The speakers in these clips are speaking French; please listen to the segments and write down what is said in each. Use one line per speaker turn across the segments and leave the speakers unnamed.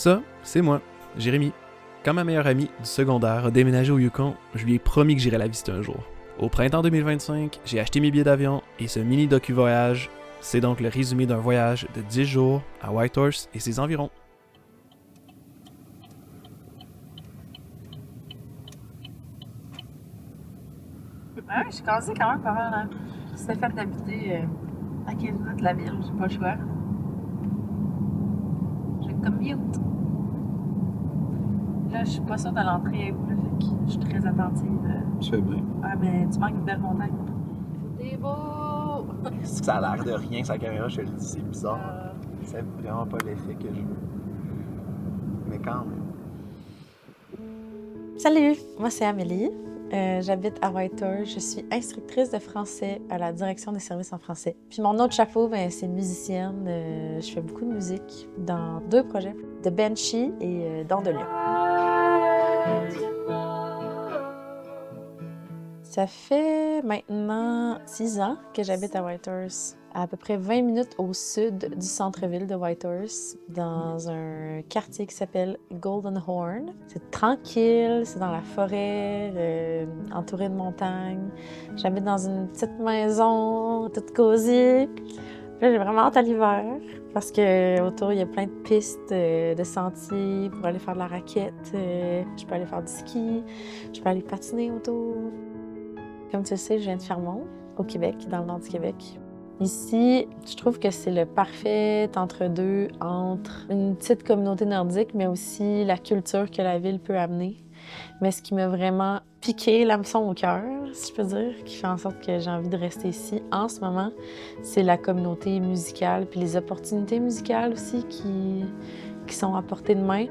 Ça, c'est moi, Jérémy. Quand ma meilleure amie du secondaire a déménagé au Yukon, je lui ai promis que j'irais la visiter un jour. Au printemps 2025, j'ai acheté mes billets d'avion et ce mini docu-voyage, c'est donc le résumé d'un voyage de 10 jours à Whitehorse et ses environs.
Ouais, je suis cassée quand même pas mal. Hein. C'était fait d'habiter à 15 minutes de la ville, j'ai pas le choix. J'ai comme mute. Là, je suis pas sûre de l'entrée où, là, fait que je suis très attentive.
Tu fais bien.
Ouais, mais tu manques une belle montagne. C'est beau!
Ça a l'air de rien, sa caméra, je te le dis, c'est bizarre. C'est vraiment pas l'effet que je veux. Mais quand même.
Salut! Moi, c'est Amélie. J'habite à Whitehorse. Je suis instructrice de français à la direction des services en français. Puis mon autre chapeau, c'est musicienne. Je fais beaucoup de musique dans 2 projets, de Benchy et Don de Lion. Ça fait maintenant 6 ans que j'habite à Whitehorse, à peu près 20 minutes au sud du centre-ville de Whitehorse, dans un quartier qui s'appelle Golden Horn. C'est tranquille, c'est dans la forêt, entouré de montagnes. J'habite dans une petite maison, toute cosy. Là, j'ai vraiment hâte à l'hiver, parce qu'autour, il y a plein de pistes, de sentiers pour aller faire de la raquette. Je peux aller faire du ski, je peux aller patiner autour. Comme tu le sais, je viens de Fermont, au Québec, dans le nord du Québec. Ici, je trouve que c'est le parfait entre-deux entre une petite communauté nordique, mais aussi la culture que la ville peut amener. Mais ce qui m'a vraiment piqué l'hameçon au cœur, si je peux dire, qui fait en sorte que j'ai envie de rester ici en ce moment, c'est la communauté musicale, puis les opportunités musicales aussi qui sont à portée de main.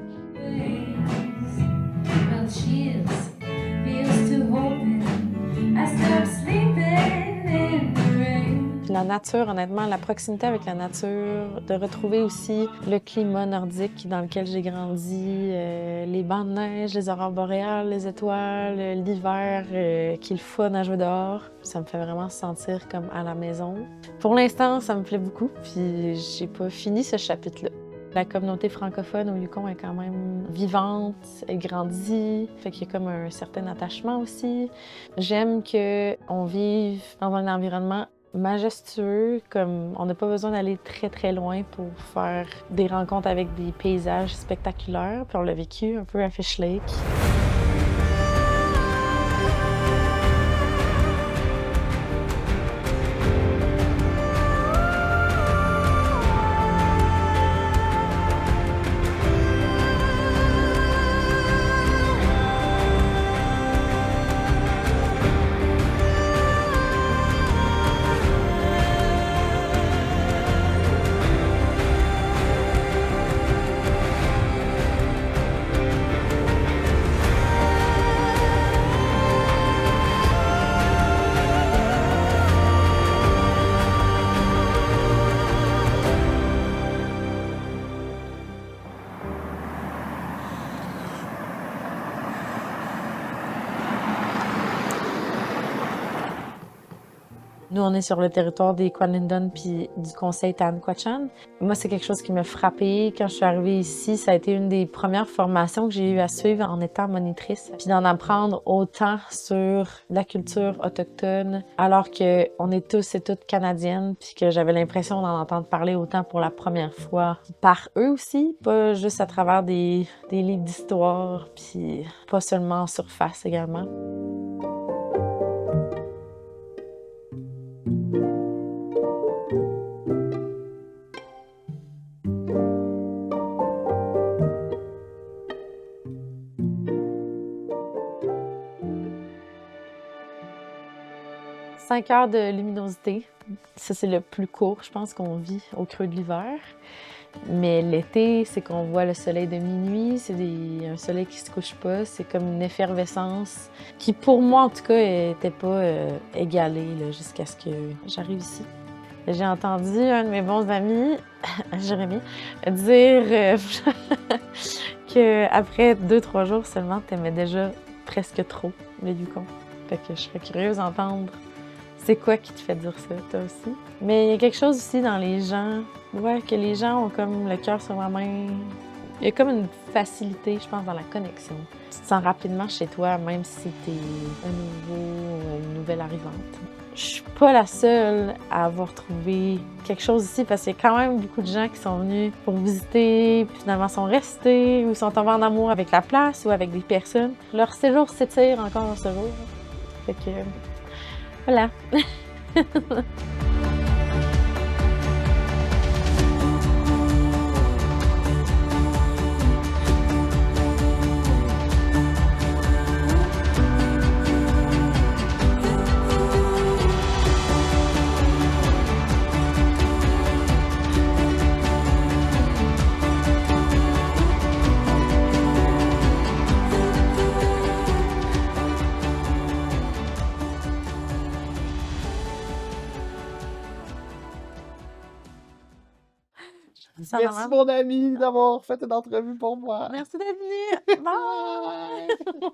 La nature, honnêtement, la proximité avec la nature, de retrouver aussi le climat nordique dans lequel j'ai grandi, les bancs de neige, les aurores boréales, les étoiles, l'hiver, qu'il fun à jouer dehors. Ça me fait vraiment se sentir comme à la maison. Pour l'instant, ça me plaît beaucoup, puis j'ai pas fini ce chapitre-là. La communauté francophone au Yukon est quand même vivante, elle grandit, fait qu'il y a comme un certain attachement aussi. J'aime qu'on vive dans un environnement majestueux, comme on n'a pas besoin d'aller très très loin pour faire des rencontres avec des paysages spectaculaires, puis on l'a vécu un peu à Fish Lake. Nous, on est sur le territoire des Kwalindon puis du conseil Tan-Quatchan. Moi, c'est quelque chose qui m'a frappée. Quand je suis arrivée ici, ça a été une des premières formations que j'ai eu à suivre en étant monitrice. Puis d'en apprendre autant sur la culture autochtone, alors qu'on est tous et toutes canadiennes, puis que j'avais l'impression d'en entendre parler autant pour la première fois par eux aussi, pas juste à travers des livres d'histoire, puis pas seulement en surface également. « 5 heures de luminosité. Ça, c'est le plus court, je pense, qu'on vit au creux de l'hiver. Mais l'été, c'est qu'on voit le soleil de minuit. C'est un soleil qui se couche pas. C'est comme une effervescence qui, pour moi, en tout cas, n'était pas égalée jusqu'à ce que j'arrive ici. J'ai entendu un de mes bons amis, Jérémy, dire qu'après 2-3 jours seulement, t'aimais déjà presque trop le Yukon. Fait que je serais curieuse d'entendre c'est quoi qui te fait dire ça, toi aussi. Mais il y a quelque chose aussi dans les gens, que les gens ont comme le cœur sur la main. Il y a comme une facilité, je pense, dans la connexion. Tu te sens rapidement chez toi, même si t'es un nouveau ou une nouvelle arrivante. Je suis pas la seule à avoir trouvé quelque chose ici parce qu'il y a quand même beaucoup de gens qui sont venus pour visiter, puis finalement sont restés ou sont tombés en amour avec la place ou avec des personnes. Leur séjour s'étire encore un séjour. Fait que voilà.
Merci mon ami d'avoir fait une entrevue pour moi.
Merci d'être venu. Bye!
Bye!